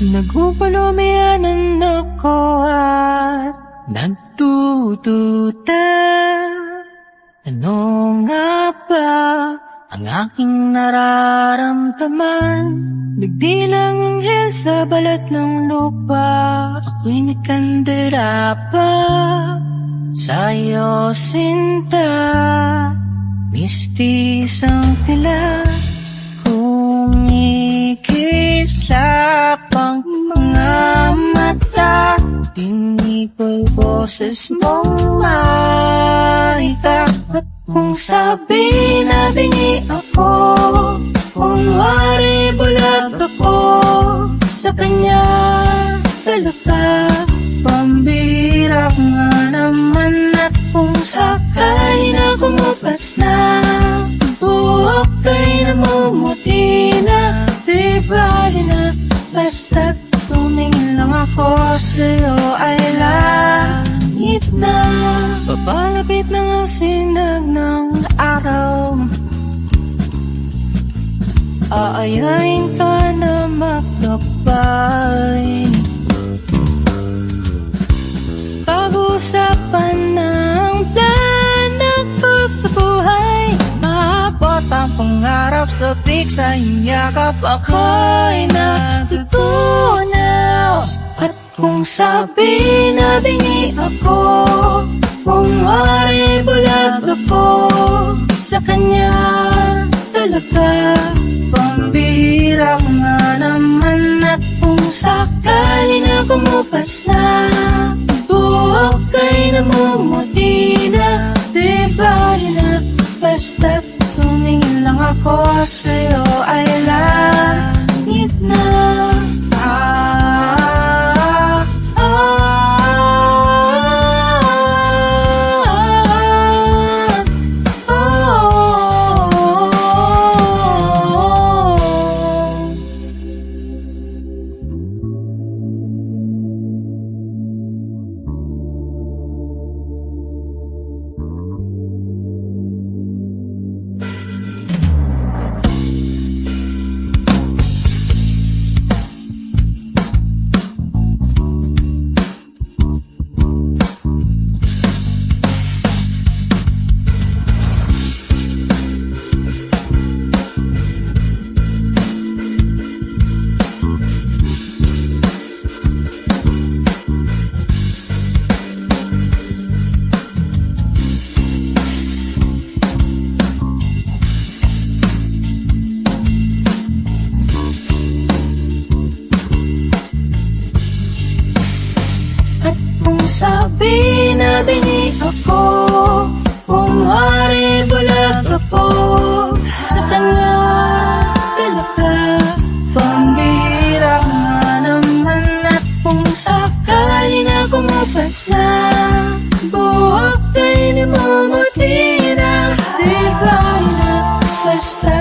Nagupulumianan ako at nagtututa. Ano nga ba ang aking nararamdaman? Nagdilang anghel sa balat ng lupa, ako'y nakandira pa sa'yo, sinta. Mistisang tila kung ikislap ang mga mata. Dinig ko'y boses mong mahika. At kung sabi na bingi ako, kunwari bulag ako sa kanya talaga. Pambira nga naman. At kung sakay na kumupas na, buhok kay namumuti na, di bali na, basta't tumingin lang ako sa'yo ay langit na. Papalapit na nga sinag ng araw, aayain ka na magkabay. Pag-usapan ng plano ko sa buhay, maabot ang pangarap sa sa iyong yakap, ako'y natutunaw. At kung sabi na bingi ako, kunwari bulag ako sa kanya talaga. Pambira nga naman. At kung sakali na kumupas na, buhok kay namumuti na, di bali na, basta't tumingin lang ako sa'yo ay langit na. Sabi na bingi ako, kunwari bulag ako sa kanya talaga. Pambira nga naman. At kung sakali na kumupas na, buhok kay namumuti na, di ba na basta